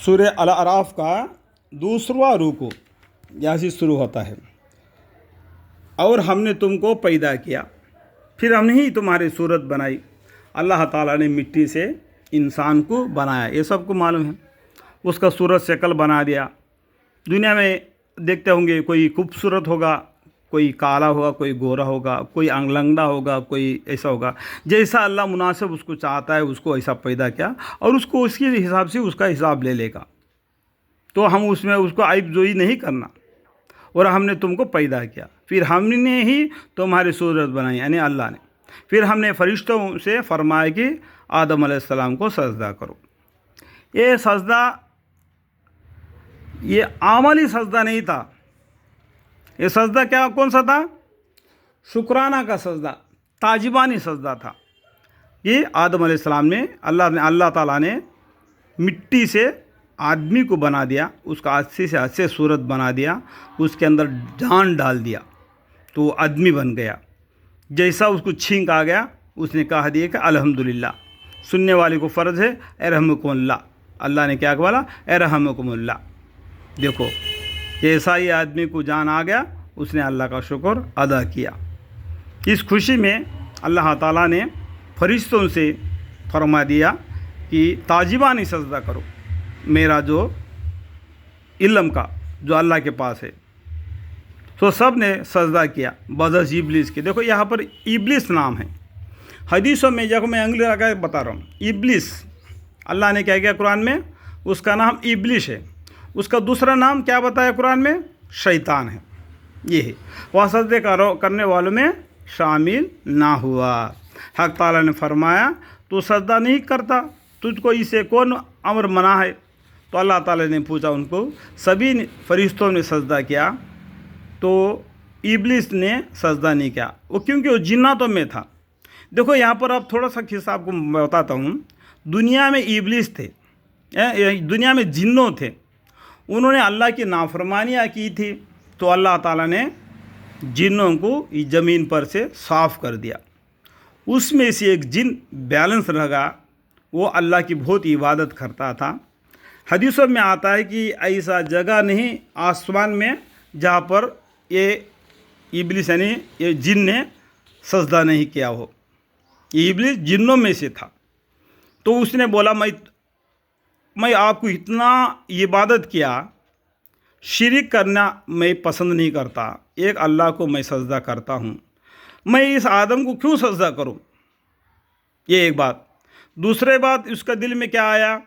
سورہ الاعراف کا دوسرا رکوع یہاں سے شروع ہوتا ہے۔ اور ہم نے تم کو پیدا کیا، پھر ہم نے ہی تمہاری صورت بنائی۔ اللہ تعالیٰ نے مٹی سے انسان کو بنایا، یہ سب کو معلوم ہے۔ اس کا صورت شکل بنا دیا۔ دنیا میں دیکھتے ہوں گے، کوئی خوبصورت ہوگا، کوئی کالا ہوگا، کوئی گورا ہوگا، کوئی لنگڑا ہوگا، کوئی ایسا ہوگا۔ جیسا اللہ مناسب اس کو چاہتا ہے اس کو ایسا پیدا کیا، اور اس کو اس کے حساب سے اس کا حساب لے لے گا۔ تو ہم اس میں اس کو عیب جوئی نہیں کرنا۔ اور ہم نے تم کو پیدا کیا، پھر ہم نے ہی تمہاری صورت بنائی، یعنی اللہ نے۔ پھر ہم نے فرشتوں سے فرمایا کہ آدم علیہ السلام کو سجدہ کرو۔ یہ سجدہ یہ عملی سجدہ نہیں تھا۔ یہ سجدہ کون سا تھا؟ شکرانہ کا سجدہ، تعجبانی سجدہ تھا۔ یہ آدم علیہ السلام نے اللہ تعالیٰ نے مٹی سے آدمی کو بنا دیا، اس کا اچھے سے اچھے صورت بنا دیا، اس کے اندر جان ڈال دیا تو وہ آدمی بن گیا۔ جیسا اس کو چھینک آ گیا، اس نے کہا دیا کہ الحمدللہ۔ سننے والے کو فرض ہے ارحمکم اللہ۔ اللہ نے کیا بولا؟ ارحمکم اللہ۔ دیکھو جیسا ہی آدمی کو جان آ گیا، اس نے اللہ کا شکر ادا کیا۔ اس خوشی میں اللہ تعالیٰ نے فرشتوں سے فرما دیا کہ تعجبانی سجدہ کرو، میرا جو علم کا جو اللہ کے پاس ہے۔ تو سب نے سجدہ کیا بجز ابلیس کے۔ دیکھو یہاں پر ابلیس نام ہے حدیثوں میں، جب میں انگلی لگا کے بتا رہا ہوں، ابلیس اللہ نے کیا کیا قرآن میں؟ اس کا نام ابلیس ہے۔ اس کا دوسرا نام کیا بتایا قرآن میں؟ شیطان ہے۔ یہ ہے وہ سجدے کرنے والوں میں شامل نہ ہوا۔ حق تعالیٰ نے فرمایا تو سجدہ نہیں کرتا، تجھ کو اسے کون امر منع ہے؟ تو اللہ تعالیٰ نے پوچھا ان کو، سبھی فرشتوں نے سجدہ کیا تو ابلیس نے سجدہ نہیں کیا، وہ کیونکہ وہ جناتوں میں تھا۔ دیکھو یہاں پر اب تھوڑا سا قصہ آپ کو بتاتا ہوں۔ دنیا میں ابلیس تھے، دنیا میں جنوں تھے، انہوں نے اللہ کی نافرمانیاں کی تھی، تو اللہ تعالیٰ نے جنوں کو زمین پر سے صاف کر دیا۔ اس میں سے ایک جن بیلنس رہا، وہ اللہ کی بہت عبادت کرتا تھا۔ حدیثوں میں آتا ہے کہ ایسا جگہ نہیں آسمان میں جہاں پر یہ ابلیس یعنی یہ جن نے سجدہ نہیں کیا ہو۔ یہ ابلیس جنوں میں سے تھا۔ تو اس نے بولا میں آپ کو اتنا عبادت کیا، شرک کرنا میں پسند نہیں کرتا، ایک اللہ کو میں سجدہ کرتا ہوں، میں اس آدم کو کیوں سجدہ کروں؟ یہ ایک بات۔ دوسرے بات، اس کا دل میں کیا آیا؟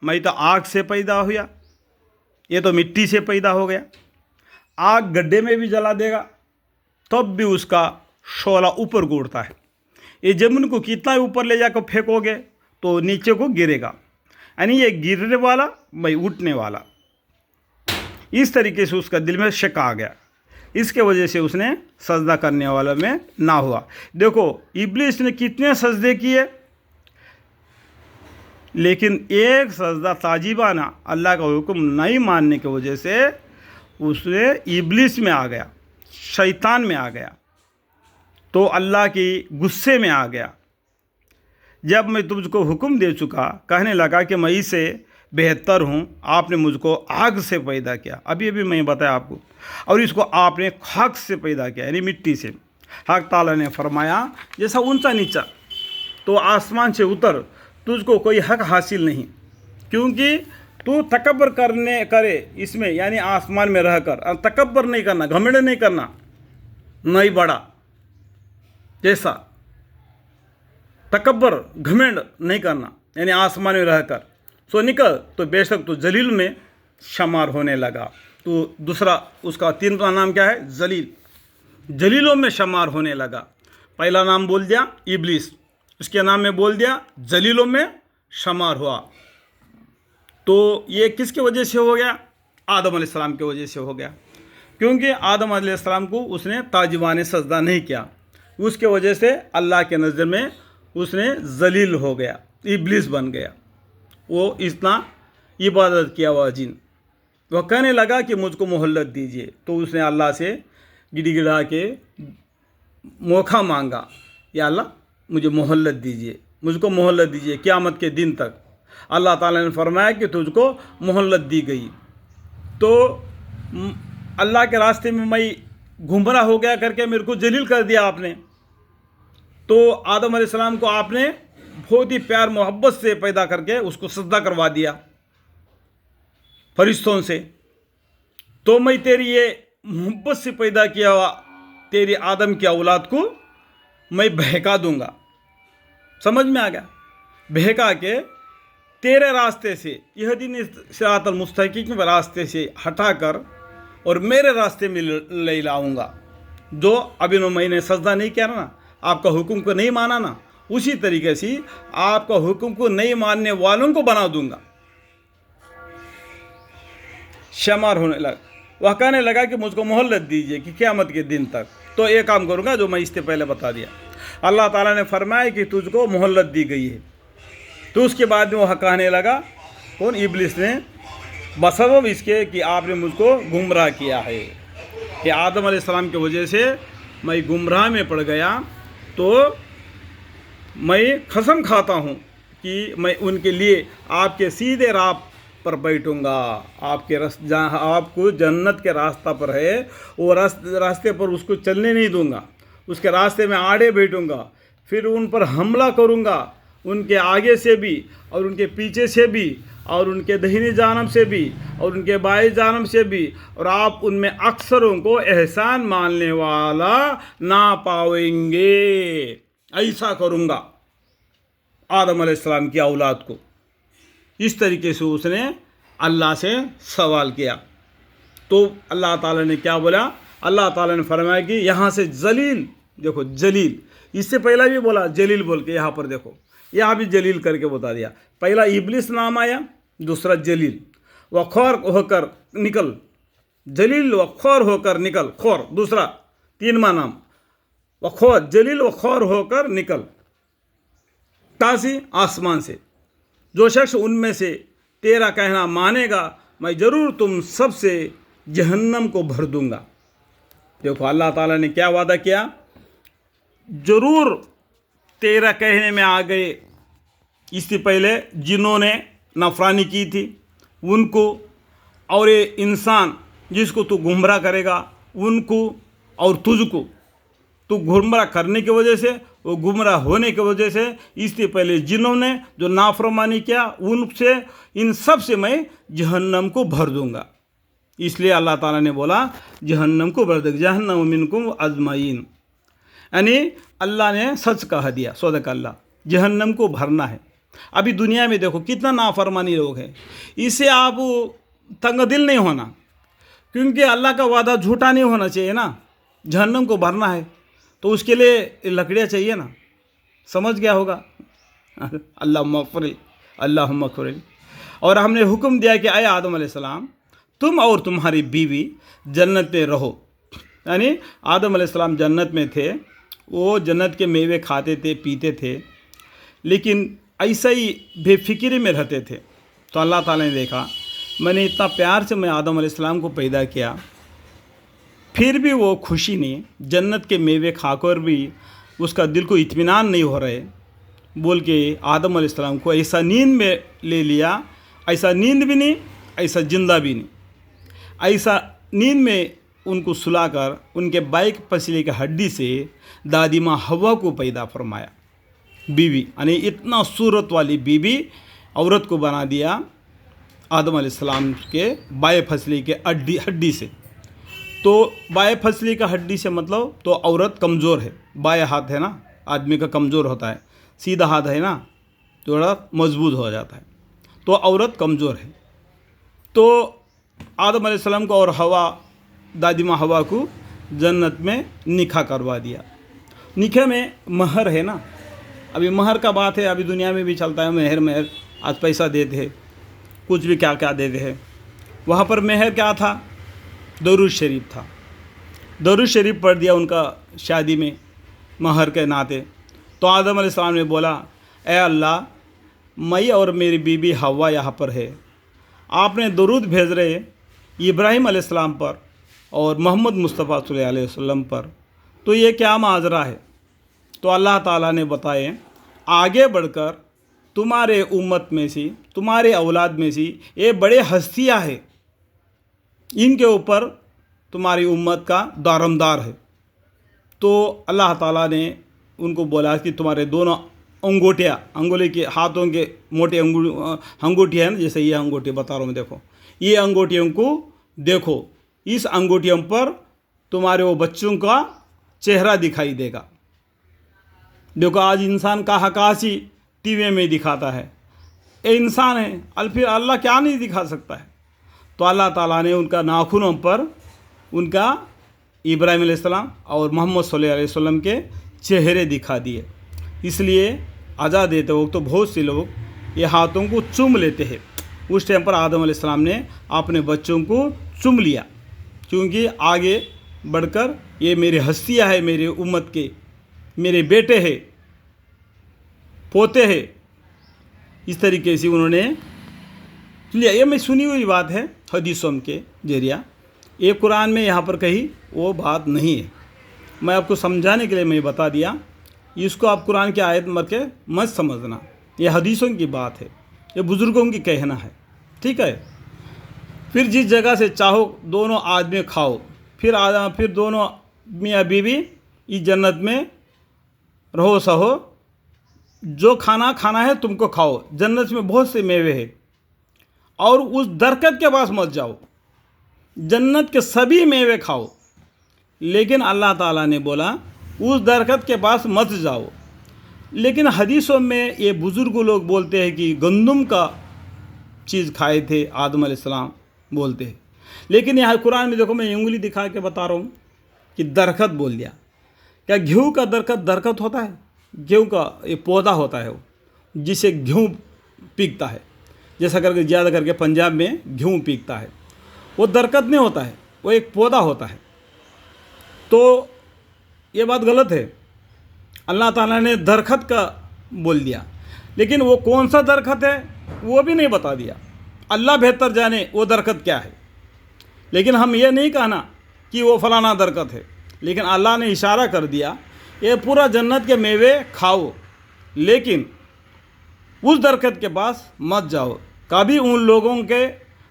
میں تو آگ سے پیدا ہوا، یہ تو مٹی سے پیدا ہو گیا، آگ گڈھے میں بھی جلا دے گا تب بھی اس کا شعلہ اوپر کو اڑتا ہے۔ یہ زمین کو کتنا اوپر لے جا کر پھینکو گے تو نیچے کو گرے گا، یعنی یہ گرنے والا میں اٹھنے والا۔ اس طریقے سے اس کا دل میں شک آ گیا، اس کے وجہ سے اس نے سجدہ کرنے والا میں نہ ہوا۔ دیکھو ابلیس نے کتنے سجدے کیے، لیکن ایک سجدہ تعجبانہ اللہ کا حکم نہیں ماننے کی وجہ سے اس نے ابلیس میں آ گیا، شیطان میں آ گیا، تو اللہ کی غصے میں آ گیا۔ جب میں تجھ کو حکم دے چکا، کہنے لگا کہ میں اسے بہتر ہوں، آپ نے مجھ کو آگ سے پیدا کیا، ابھی میں بتایا آپ کو، اور اس کو آپ نے خاک سے پیدا کیا یعنی مٹی سے۔ حق تعالیٰ نے فرمایا جیسا اونچا نیچا تو آسمان سے اتر، تجھ کو کوئی حق حاصل نہیں، کیونکہ تو تکبر کرے اس میں، یعنی آسمان میں رہ کر تکبر نہیں کرنا، گھمنڈ نہیں کرنا، نہیں بڑا جیسا تکبر گھمنڈ نہیں کرنا، یعنی آسمان میں رہ کر سو نکل تو بے شک تو ذلیل میں شمار ہونے لگا۔ تو دوسرا اس کا تیسرا نام کیا ہے؟ ذلیل، ذلیلوں میں شمار ہونے لگا۔ پہلا نام بول دیا ابلیس، اس کے نام میں بول دیا ذلیلوں میں شمار ہوا۔ تو یہ کس کی وجہ سے ہو گیا؟ آدم علیہ السلام کی وجہ سے ہو گیا، کیونکہ آدم علیہ السلام کو اس نے تعجبانہ سجدہ نہیں کیا، اس کے وجہ سے اللہ کے نظر میں اس نے ذلیل ہو گیا، ابلیس بن گیا۔ وہ اتنا عبادت کیا ہوا جن، وہ کہنے لگا کہ مجھ کو مہلت دیجیے، تو اس نے اللہ سے گڑ گڑا کے موقع مانگا، یا اللہ مجھے مہلت دیجیے، مجھ کو مہلت دیجیے قیامت کے دن تک۔ اللہ ताला ने फरमाया कि तुझको मोहल्लत दी गई। तो अल्लाह के रास्ते में मैं गुमराह हो गया करके मेरे को जलील कर दिया आपने। तो आदम अलैहिस्सलाम को आपने बहुत ही प्यार मोहब्बत से पैदा करके उसको सजदा करवा दिया फरिश्तों से। तो मैं तेरी ये मोहब्बत से पैदा किया हुआ तेरी आदम की औलाद को मैं बहका दूंगा। समझ में आ गया? बहका के तेरे रास्ते से यह दिन सिरातल मुस्तकीम रास्ते से हटाकर और मेरे रास्ते में ले लाऊंगा। जो अभी मैंने सजदा नहीं किया ना, आपका हुक्म को नहीं माना ना, उसी तरीके से आपका हुक्म को नहीं मानने वालों को बना दूंगा। शमार होने लगा, वह कहने लगा कि मुझको मोहल्लत दीजिए कि क़यामत के दिन तक। तो एक काम करूंगा जो मैं इससे पहले बता दिया। अल्लाह ताला ने फरमाया कि तुझको मोहल्लत दी गई है। तो उसके बाद में वह कहने लगा, कौन? इब्लिस ने, बसबब इसके कि आपने मुझको गुमराह किया है, कि आदम अलैहिस्सलाम की वजह से मैं गुमराह में पड़ गया। तो मैं कसम खाता हूँ कि मैं उनके लिए आपके सीधे राह पर बैठूँगा। आपके जहाँ आपको जन्नत के रास्ता पर है वो रास्ते पर उसको चलने नहीं दूँगा, उसके रास्ते में आड़े बैठूँगा, फिर उन पर हमला करूँगा, उनके आगे से भी और उनके पीछे से भी और उनके दाहिनी जानब से भी और उनके बाएं जानब से भी, और आप उनमें अक्सरों को एहसान मानने वाला ना पाएंगे। ऐसा करूँगा आदम अलैहिस्सलाम की औलाद को। इस तरीके से उसने अल्लाह से सवाल किया। तो अल्लाह ताला ने क्या बोला? अल्लाह ताला ने फरमाया कि यहाँ से जलील, देखो जलील, इससे पहला भी बोला जलील बोल के, यहाँ पर देखो यहाँ भी जलील करके बता दिया। पहला इब्लिस नाम आया, दूसरा जलील। वखौर होकर निकल, जलील वखौर होकर निकल, खौर दूसरा, तीनवा नाम वखौर, जलील वखौर होकर निकल। कहाँ से? आसमान से। जो शख्स उनमें से तेरा कहना मानेगा मैं ज़रूर तुम सब से जहन्नम को भर दूंगा। देखो अल्लाह ताला ने क्या वादा किया, ज़रूर तेरा कहने में आ गए। इससे पहले जिन्होंने नफरानी की थी उनको, और ये इंसान जिसको तू गुमराह करेगा उनको, और तुझको तू गुमराह करने की वजह से, वो गुमराह होने की वजह से, इससे पहले जिन्होंने जो नाफरमानी किया उनसे, इन सब से मैं जहन्नम को भर दूंगा। इसलिए अल्लाह ताला ने बोला जहन्नम को भर दूंगा, जहन्नम मिनकुम अजमाइन। यानी अल्लाह ने सच कह दिया, सदक अल्लाह, जहन्नम को भरना है। अभी दुनिया में देखो कितना नाफरमानी लोग हैं, इससे आप तंग दिल नहीं होना, क्योंकि अल्लाह का वादा झूठा नहीं होना चाहिए ना। जहन्नम को भरना है तो उसके लिए लकड़ियाँ चाहिए ना, समझ गया होगा। अल्लाह मग़फ़िर, अल्लाह मग़फ़िर। और हमने हुक्म दिया कि आए आदम अलैहिस्सलाम, तुम और तुम्हारी बीवी जन्नत में रहो। यानी आदम अलैहिस्सलाम जन्नत में थे, वो जन्नत के मेवे खाते थे, पीते थे, लेकिन ऐसा ही बेफिक्री में रहते थे। तो अल्लाह ताला ने देखा मैंने इतना प्यार से मैं आदम अलैहिस्सलाम को पैदा किया, फिर भी वो खुशी नहीं, जन्नत के मेवे खाकर भी उसका दिल को इत्मीनान नहीं हो रहे, बोल के आदम अलैहिस्सलाम को ऐसा नींद में ले लिया, ऐसा नींद भी नहीं, ऐसा जिंदा भी नहीं, ऐसा नींद में उनको सुलाकर उनके बाएं पसली के हड्डी से दादी माँ हवा को पैदा फरमाया। बीवी यानी इतना सूरत वाली बीवी औरत को बना दिया आदम अलैहिस्सलाम के बाएं फसली के हड्डी से। तो बाएं फसली का हड्डी से मतलब तो औरत कमज़ोर है, बाएं हाथ है ना आदमी का कमज़ोर होता है, सीधा हाथ है ना थोड़ा मजबूत हो जाता है, तो औरत कमज़ोर है। तो आदम अलैहिस्सलाम को और हवा, दादी माँ हवा को जन्नत में निकाह करवा दिया। निकाह में महर है ना, अभी महर का बात है, अभी दुनिया में भी चलता है महर, आज पैसा देते हैं, कुछ भी क्या क्या देते हैं। वहाँ पर महर क्या था? दरूद शरीफ था। दरूद शरीफ पढ़ दिया उनका शादी में महर के नाते। तो आदम अलैहिस्सलाम ने बोला, ए अल्लाह, मैं और मेरी बीबी हवा यहाँ पर है, आपने दरूद भेज रहे इब्राहिम अलैहिस्सलाम पर और मोहम्मद मुस्तफ़ा सल्लल्लाहु अलैहि वसल्लम पर, तो ये क्या माजरा है? तो अल्लाह ताला ने बताए, आगे बढ़कर तुम्हारे उम्मत में से, तुम्हारे औलाद में से ये बड़े हस्तियाँ हैं, इनके ऊपर तुम्हारी उम्मत का दारमदार है। तो अल्लाह ताला ने उनको बोला कि तुम्हारे दोनों अंगूठियाँ, अंगुली के हाथों के मोटे अंगूठियाँ हैं ना, जैसे ये अंगूठी बता रहा हूँ मैं, देखो ये अंगूठियों को देखो, इस अंगूठियों पर तुम्हारे वो बच्चों का चेहरा दिखाई देगा। देखो आज इंसान का हकासी टीवी में दिखाता है, ये इंसान है, फिर अल्लाह क्या नहीं दिखा सकता है। तो अल्लाह ताला ने उनका नाखूनों पर उनका इब्राहिम अलैहिस्सलाम और मोहम्मद सल्लल्लाहु अलैहि वसल्लम के चेहरे दिखा दिए। इसलिए अज़ा देते वक्त तो बहुत से लोग ये हाथों को चूम लेते हैं। उस टाइम पर आदम अलैहिस्सलाम ने अपने बच्चों को चूम लिया, क्योंकि आगे बढ़कर ये मेरी हस्तियाँ है, मेरे उम्मत के, मेरे बेटे हैं, पोते हैं, इस तरीके से उन्होंने लिया। ये मैं सुनी हुई बात है हदीसों के जरिया, ये कुरान में यहाँ पर कहीं वो बात नहीं है। मैं आपको समझाने के लिए मैं बता दिया, इसको आप कुरान की आयत मर के मत समझना, ये हदीसों की बात है, ये बुज़ुर्गों की कहना है, ठीक है। फिर जिस जगह से चाहो दोनों आदमी खाओ, फिर दोनों मियाँ बीवी इस जन्नत में रहो सहो, जो खाना खाना है तुमको खाओ, जन्नत में बहुत से मेवे हैं, और उस दरख्त के पास मत जाओ, जन्नत के सभी मेवे खाओ। लेकिन अल्लाह ताला ने बोला उस दरख्त के पास मत जाओ। लेकिन हदीसों में ये बुज़ुर्ग लोग बोलते हैं कि गंदम का चीज़ खाए थे आदम अलैहिस्सलाम, बोलते हैं। लेकिन यहाँ कुरान में देखो, मैं उंगली दिखा के बता रहा हूँ कि दरख्त बोल दिया। क्या गेहूँ का दरख्त होता है? गेहूँ का ये पौधा होता है, वो जिसे गेहूँ पीकता है, जैसा करके ज़्यादा करके पंजाब में गेहूँ पीकता है, वो दरख्त नहीं होता है, वो एक पौधा होता है। तो ये बात गलत है, अल्लाह ताला ने दरख्त का बोल दिया, लेकिन वो कौन सा दरख्त है वो भी नहीं बता दिया। अल्लाह बेहतर जाने वो दरख्त क्या है। लेकिन हम ये नहीं कहना कि वो फलाना दरख्त है, लेकिन अल्लाह ने इशारा कर दिया ये पूरा जन्नत के मेवे खाओ, लेकिन उस दरख्त के पास मत जाओ, कभी उन लोगों के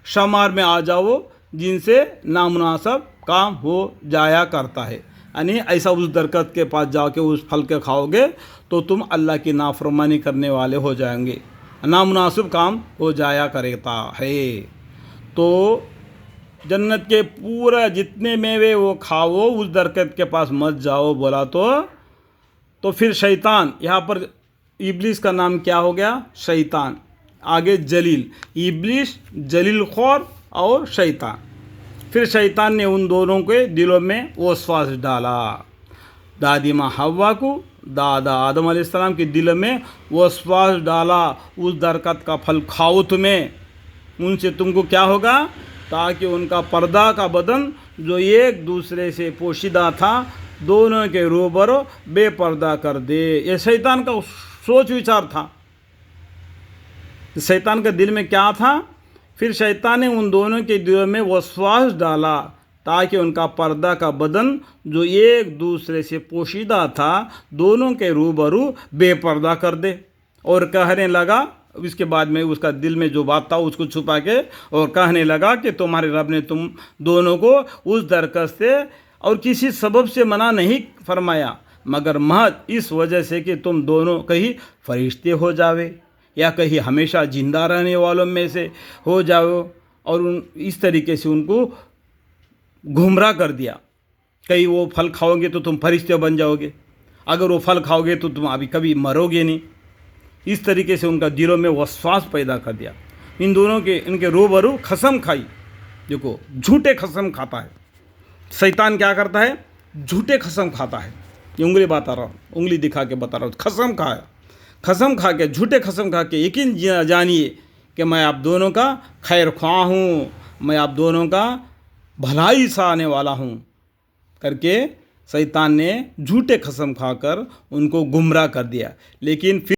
शुमार में आ जाओ जिनसे नामुनासिब काम हो जाया करता है। यानी ऐसा उस दरख्त के पास जाके उस फल के खाओगे तो तुम अल्लाह की नाफरमानी करने वाले हो जाएंगे, नामुनासिब काम हो जाया करता है। तो जन्नत के पूरा जितने मेवे वो खाओ, उस दरख्त के पास मत जाओ बोला। तो फिर शैतान, यहाँ पर इब्लिस का नाम क्या हो गया? शैतान। आगे जलील, इब्लिस, जलील खौर और शैतान। फिर शैतान ने उन दोनों के दिलों में वसवास डाला, दादी माँ हव्वा को, दादा आदम अलैहिस्सलाम के दिल में वसवास डाला, उस दरख्त का फल खाओ तुम्हें, उनसे तुमको क्या होगा, ताकि उनका पर्दा का बदन जो एक दूसरे से पोशीदा था दोनों के रूबरू बेपर्दा कर दे। ये शैतान का सोच विचार था। शैतान के दिल में क्या था? फिर शैतान ने उन दोनों के दिलों में वसवास डाला ताकि उनका पर्दा का बदन जो एक दूसरे से पोशीदा था दोनों के रूबरू बेपर्दा कर दे। और कहने लगा, इसके बाद में उसका दिल में जो बात था उसको छुपा के और कहने लगा कि तुम्हारे रब ने तुम दोनों को उस दरख्त से और किसी सबब से मना नहीं फरमाया, मगर महज इस वजह से कि तुम दोनों कहीं फरिश्ते हो जावे या कहीं हमेशा जिंदा रहने वालों में से हो जाओ। और इस तरीके से उनको गुमराह कर दिया, कहीं वो फल खाओगे तो तुम फरिश्ते बन जाओगे, अगर वो फल खाओगे तो तुम अभी कभी मरोगे नहीं। इस तरीके से उनका दिलों में वसवास पैदा कर दिया। इन दोनों के इनके रूबरू कसम खाई। देखो, झूठे कसम खाता है शैतान। क्या करता है? झूठे कसम खाता है। ये उंगली बता रहा हूँ, उंगली दिखा के बता रहा हूँ। कसम खाया, कसम खा के, झूठे कसम खा के यकीन जानिए कि मैं आप दोनों का खैर ख्वाह हूँ, मैं आप दोनों का भलाई चाहने वाला हूँ करके शैतान ने झूठे कसम खाकर उनको गुमराह कर दिया। लेकिन फिर